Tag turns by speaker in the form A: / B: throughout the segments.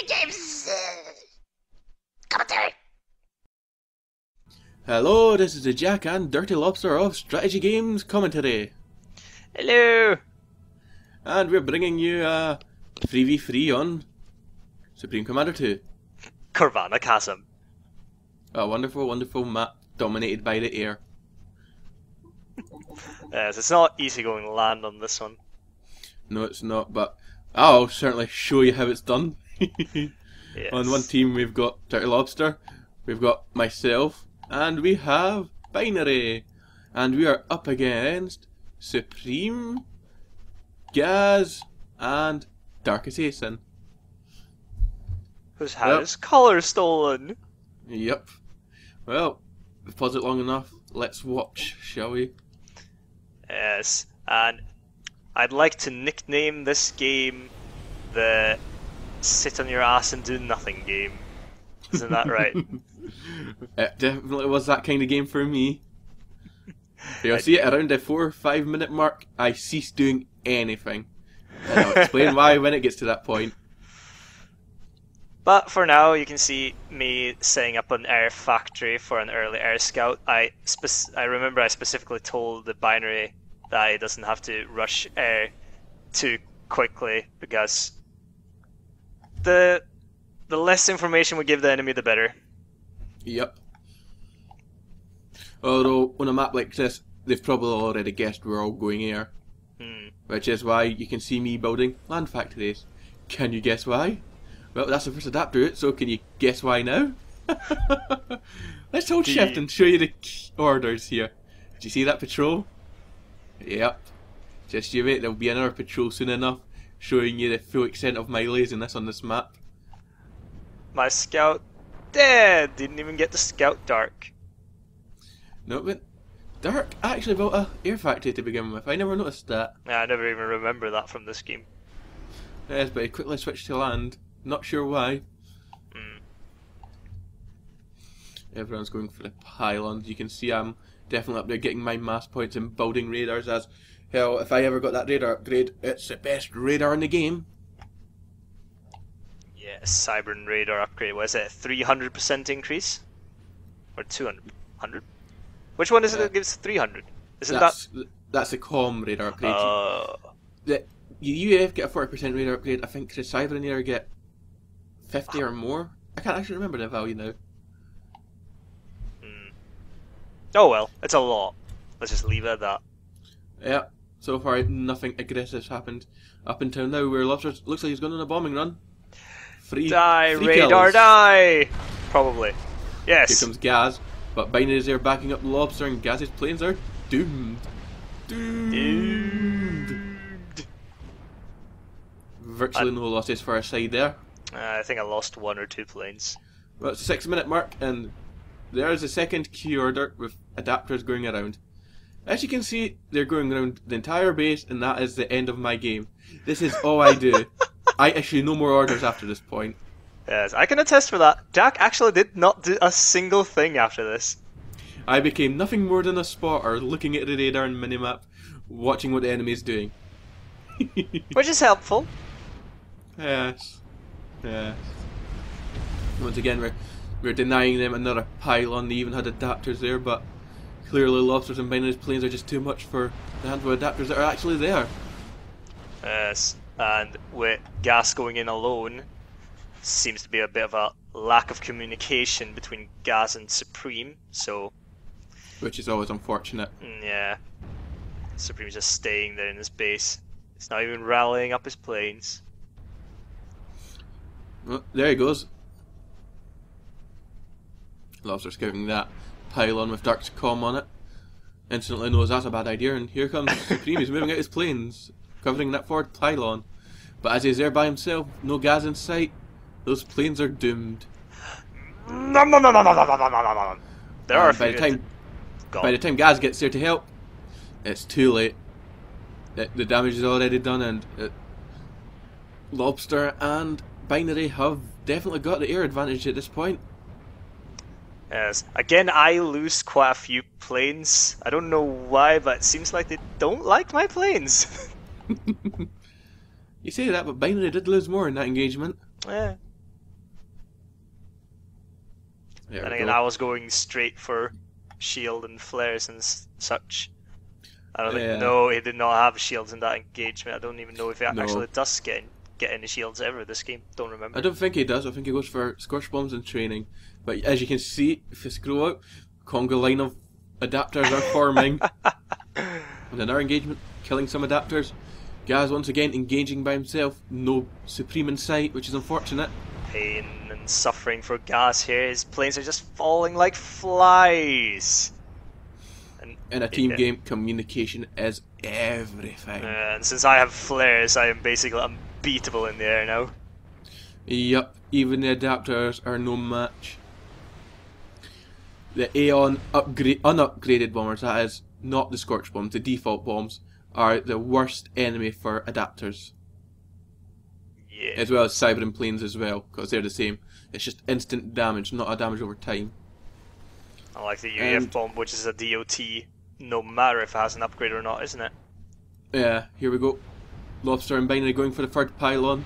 A: Strategy Games commentary.
B: Hello, this is the Jack and Dirty Lobster of Strategy Games commentary.
A: Hello.
B: And we're bringing you a 3v3 on Supreme Commander 2.
A: Corvana Chasm.
B: A wonderful, wonderful map dominated by the air.
A: Yes, it's not easy going land on this one.
B: No, it's not, but I'll certainly show you how it's done.
A: Yes.
B: On one team we've got Dirty Lobster, we've got myself, and we have Binary. And we are up against Supreme, Gaz, and Dark Assassin.
A: Who's had his collar stolen?
B: Yep. Well, we've paused it long enough. Let's watch, shall we?
A: Yes, and I'd like to nickname this game the sit on your ass and do nothing game. Isn't that right?
B: It definitely was that kind of game for me. You'll see it around the 4 or 5 minute mark, I cease doing anything. And I'll explain why when it gets to that point.
A: But for now, you can see me setting up an air factory for an early air scout. I remember I specifically told the binary that it doesn't have to rush air too quickly because the less information we give the enemy, the better.
B: Yep. Although, on a map like this, they've probably already guessed we're all going air. Which is why you can see me building land factories. Can you guess why? Well, that's the first adapter route, so can you guess why now? Let's hold shift and show you the orders here. Did you see that patrol? Yep. Just you wait, there'll be another patrol soon enough, showing you the full extent of my laziness on this map.
A: My scout dead! Didn't even get the scout dark.
B: No, but Dark actually built a air factory to begin with. I never noticed that.
A: Yeah, I never even remember that from this game.
B: Yes, but he quickly switched to land. Not sure why. Everyone's going for the pylons. You can see I'm definitely up there getting my mass points and building radars as hell. If I ever got that radar upgrade, it's the best radar in the game.
A: Yeah, Cybern radar upgrade. What is it? 300% increase? Or 200? Which one is it that gives 300? Isn't
B: that's the COM radar upgrade. The UAF get a 40% radar upgrade. I think the Cybern radar get 50 or more. I can't actually remember the value now.
A: Oh well, it's a lot. Let's just leave it at that.
B: Yeah, so far nothing aggressive's happened up until now where Lobster looks like he's going on a bombing run.
A: Die,
B: three
A: radar,
B: kills.
A: die! Probably. Yes.
B: Here comes Gaz, but Binary is there backing up the Lobster and Gaz's planes are doomed. Doomed. Virtually no losses for our side there.
A: I think I lost 1 or 2 planes.
B: Well, it's the 6 minute mark and there's the second key order with adapters going around. As you can see, they're going around the entire base and that is the end of my game. This is all I do. I issue no more orders after this point.
A: Yes, I can attest for that. Jack actually did not do a single thing after this.
B: I became nothing more than a spotter looking at the radar and minimap, watching what the enemy is doing.
A: Which is helpful.
B: Yes. Yes. Once again, we're denying them another pylon. They even had adapters there, but clearly Lobsters and Binary's planes are just too much for the handful of adapters that are actually there.
A: Yes, and with Gas going in alone, seems to be a bit of a lack of communication between Gas and Supreme, so...
B: Which is always unfortunate.
A: Yeah. Supreme's just staying there in his base. He's not even rallying up his planes.
B: Well, there he goes. Lobster scouting that pylon with Dark's comm on it. Instantly knows that's a bad idea, and here comes Supreme. He's moving out his planes, covering that forward pylon. But as he's there by himself, no Gas in sight, those planes are doomed.
A: There are
B: by the time Gas gets there to help, it's too late. The damage is already done, and Lobster and Binary have definitely got the air advantage at this point.
A: Yes. Again, I lose quite a few planes. I don't know why, but it seems like they don't like my planes.
B: You say that, but Binary did lose more in that engagement.
A: Yeah.
B: There
A: And
B: we
A: again,
B: go.
A: I was going straight for shield and flares and such. I don't think. No, he did not have shields in that engagement. I don't even know if he actually does get any shields ever this game. Don't remember.
B: I don't think he does. I think he goes for Scorch Bombs in training. But as you can see, if you scroll out, conga line of adapters are forming. And another engagement, killing some adapters. Gaz once again engaging by himself. No Supreme in sight, which is unfortunate.
A: Pain and suffering for Gas here. His planes are just falling like flies. And
B: in a team game, communication is everything.
A: And since I have flares, I am basically unbeatable in the air now.
B: Yup, even the adapters are no match. The Aeon unupgraded bombers, that is, not the Scorch Bombs, the default bombs, are the worst enemy for adapters.
A: Yeah.
B: As well as Cyber planes as well, because they're the same. It's just instant damage, not a damage over time.
A: I like the UEF bomb, which is a DOT, no matter if it has an upgrade or not, isn't it?
B: Yeah, here we go. Lobster and Binary going for the third pylon.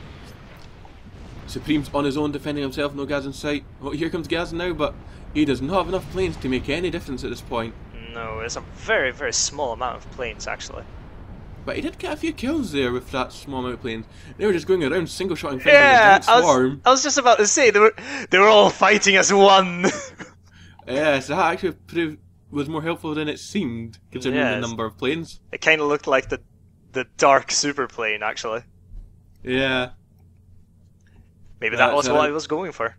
B: Supreme's on his own defending himself, no Gaz in sight. Oh, here comes Gaz now, but he does not have enough planes to make any difference at this point.
A: No, it's a very, very small amount of planes, actually.
B: But he did get a few kills there with that small amount of planes. They were just going around single-shotting things
A: yeah,
B: in a giant swarm.
A: I was just about to say, they were all fighting as one.
B: Yes, that actually was more helpful than it seemed, considering the number of planes.
A: It kind of looked like the dark super plane, actually.
B: Yeah.
A: Maybe that was what he was going for.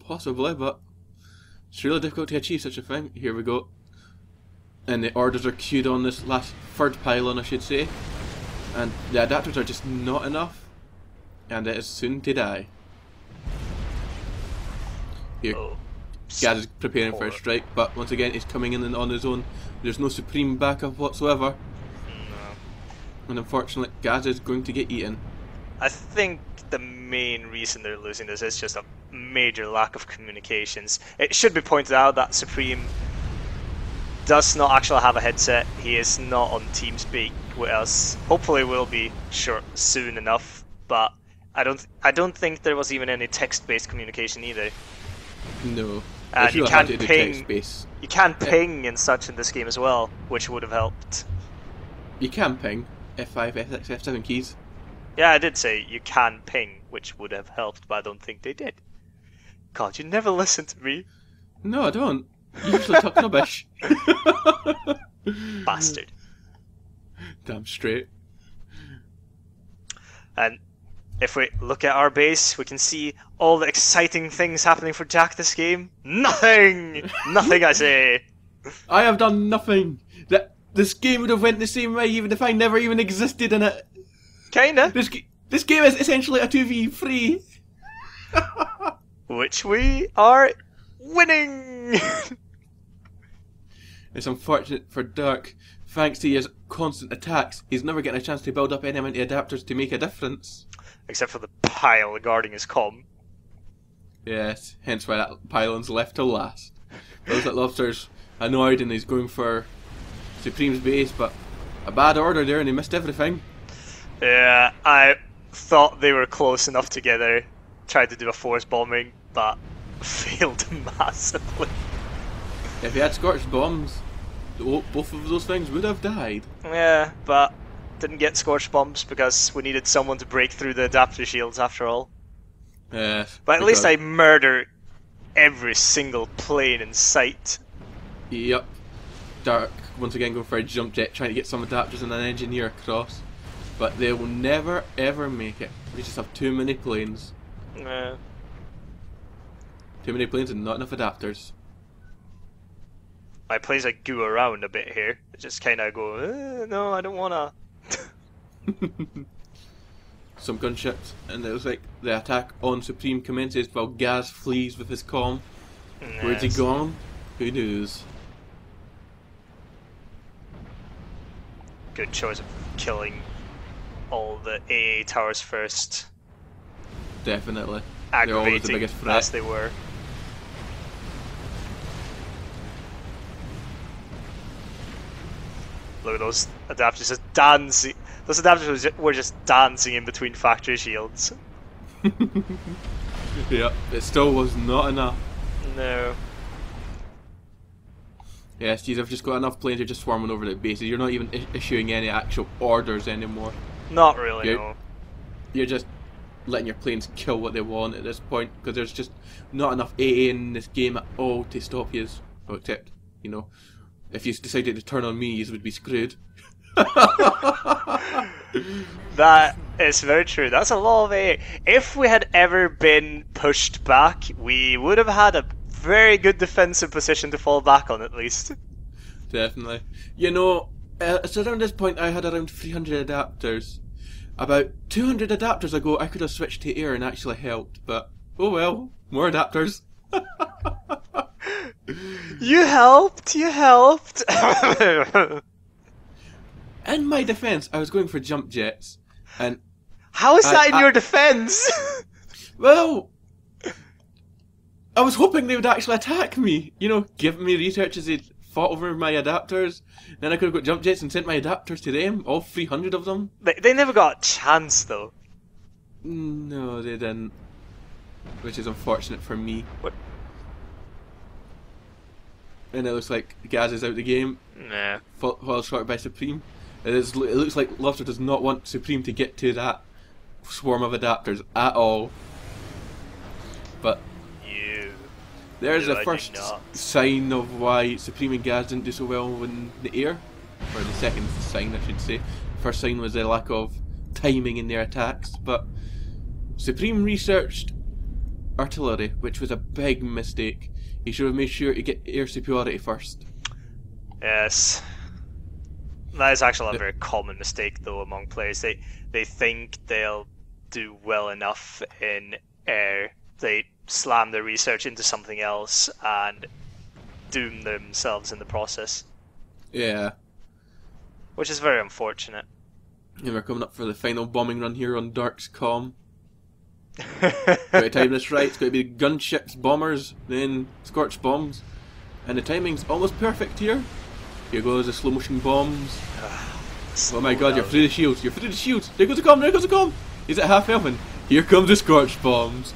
B: Possibly, but it's really difficult to achieve such a thing. Here we go. And the orders are queued on this last third pylon, I should say. And the adapters are just not enough. And it is soon to die. Here.
A: Oh.
B: Gaz is preparing for a strike, but once again he's coming in on his own. There's no Supreme backup whatsoever.
A: No.
B: And unfortunately, Gaz is going to get eaten.
A: I think the main reason they're losing this is just a major lack of communications. It should be pointed out that Supreme does not actually have a headset. He is not on TeamSpeak with us. Hopefully will be soon enough, but I don't think there was even any text-based communication either.
B: No.
A: And you can't ping. You can ping and such in this game as well, which would have helped.
B: You can ping F5, F6, F7 keys.
A: Yeah, I did say you can ping, which would have helped, but I don't think they did. God, you never listen to me.
B: No, I don't. You usually talk rubbish.
A: Bastard.
B: Damn straight.
A: And if we look at our base, we can see all the exciting things happening for Jack this game. Nothing! Nothing, I say!
B: I have done nothing. This game would have went the same way even if I never even existed in it.
A: Kinda.
B: This game is essentially a 2v3.
A: Which we are winning!
B: It's unfortunate for Dark. Thanks to his constant attacks, he's never getting a chance to build up any amount of adapters to make a difference.
A: Except for the pile guarding his comm.
B: Yes, hence why that pylon's left till last. Those that Lobster's annoyed and he's going for Supreme's base, but a bad order there and he missed everything.
A: Yeah, I thought they were close enough together, tried to do a force bombing, but failed massively.
B: If he had Scorched Bombs, both of those things would have died.
A: Yeah, but didn't get Scorched Bombs because we needed someone to break through the adapter shields after all.
B: Yes.
A: But at least I murder every single plane in sight.
B: Yep. Dark, once again going for a jump jet, trying to get some adapters and an engineer across. But they will never ever make it. We just have too many planes.
A: Yeah.
B: Too many planes and not enough adapters.
A: My planes like go around a bit here. They just kind of go, no, I don't wanna.
B: Some gunships, and it was like the attack on Supreme commences while Gaz flees with his comm.
A: Yes.
B: Where's he gone? Who knows?
A: Good choice of killing all the AA towers first.
B: Definitely. They're always the
A: Aggravating
B: biggest threat.
A: as they were. Look at those adapters just dancing. Those adapters were just dancing in between factory shields.
B: Yeah, it still was not enough.
A: No.
B: Yes, geez, I've just got enough planes that are just swarming over the bases. You're not even issuing any actual orders anymore.
A: Not really, no.
B: You're just letting your planes kill what they want at this point, because there's just not enough AA in this game at all to stop you. Oh, except, you know, if you decided to turn on me, you would be screwed.
A: That is very true. That's a lot of AA. If we had ever been pushed back, we would have had a very good defensive position to fall back on, at least.
B: Definitely. You know, so around this point I had around 300 adapters. About 200 adapters ago I could have switched to air and actually helped, but oh well, more adapters.
A: You helped! You helped!
B: In my defense, I was going for jump jets, and...
A: How is that in your defense?
B: Well... I was hoping they would actually attack me, you know, give me research as they fought over my adapters. Then I could have got jump jets and sent my adapters to them, all 300 of them.
A: They never got a chance, though.
B: No, they didn't. Which is unfortunate for me.
A: What?
B: And it looks like Gaz is out of the game.
A: Nah.
B: Well shot by Supreme. It looks like Lofter does not want Supreme to get to that swarm of adapters at all. But there's the first sign of why Supreme and Gaz didn't do so well in the air. Or the second sign, I should say. First sign was the lack of timing in their attacks. But Supreme researched artillery, which was a big mistake. He should have made sure to get air superiority first.
A: Yes. That is actually a very common mistake, though, among players. They think they'll do well enough in air. They slam their research into something else and doom themselves in the process.
B: Yeah.
A: Which is very unfortunate.
B: And we're coming up for the final bombing run here on Dark's comm. Got to time this right. It's got to be gunships, bombers, then scorch bombs. And the timing's almost perfect here. Here goes the slow motion bombs. Oh my god, you're through the shields. You're through the shields. There goes the comm, there goes the comm. He's at half health and here comes the scorch bombs.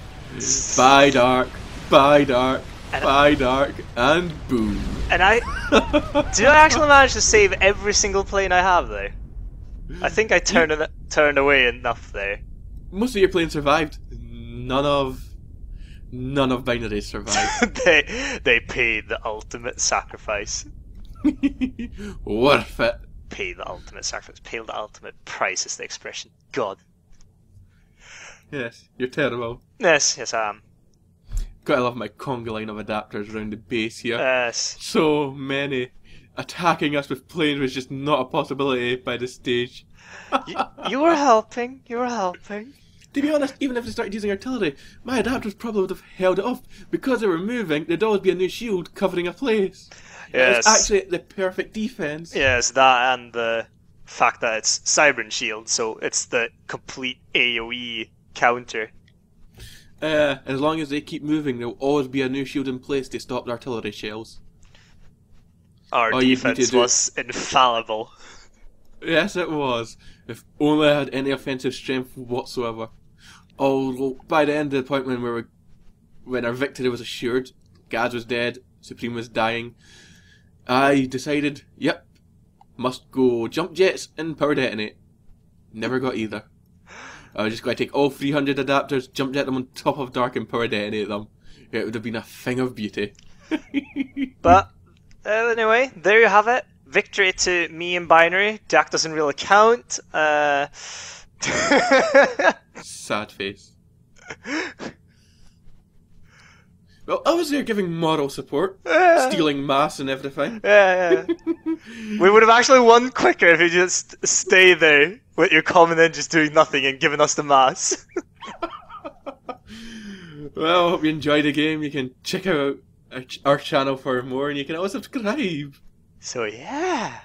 B: Bye dark, bye dark, bye dark, and boom.
A: And did I actually manage to save every single plane I have there? I think I turned away enough there.
B: Most of your planes survived. None of binaries survived.
A: they paid the ultimate sacrifice.
B: Worth it.
A: Pay the ultimate sacrifice. Pay the ultimate price is the expression. God.
B: Yes, you're terrible.
A: Yes, I am.
B: Gotta love my conga line of adapters around the base here.
A: Yes.
B: So many. Attacking us with planes was just not a possibility by this stage.
A: You were helping. You were helping.
B: To be honest, even if they started using artillery, my adapters probably would have held it off. Because they were moving, there'd always be a new shield covering a place.
A: Yes.
B: It's actually the perfect defense.
A: Yes, that and the fact that it's Cybern Shield, so it's the complete AoE counter.
B: As long as they keep moving, there'll always be a new shield in place to stop the artillery shells.
A: Our defense was infallible.
B: Yes, it was. If only I had any offensive strength whatsoever. Although, by the end of the point when our victory was assured, Gaz was dead, Supreme was dying, I decided, yep, must go jump jets and power detonate. Never got either. I was just going to take all 300 adapters, jump jet them on top of Dark and power detonate them. It would have been a thing of beauty.
A: But, anyway, there you have it. Victory to me and Binary. Jack doesn't really count.
B: Sad face. Well, I was there giving moral support, stealing mass and everything.
A: Yeah. We would have actually won quicker if you just stay there with your comm and then just doing nothing and giving us the mass.
B: Well, I hope you enjoyed the game. You can check out our channel for more, and you can also subscribe.
A: So yeah.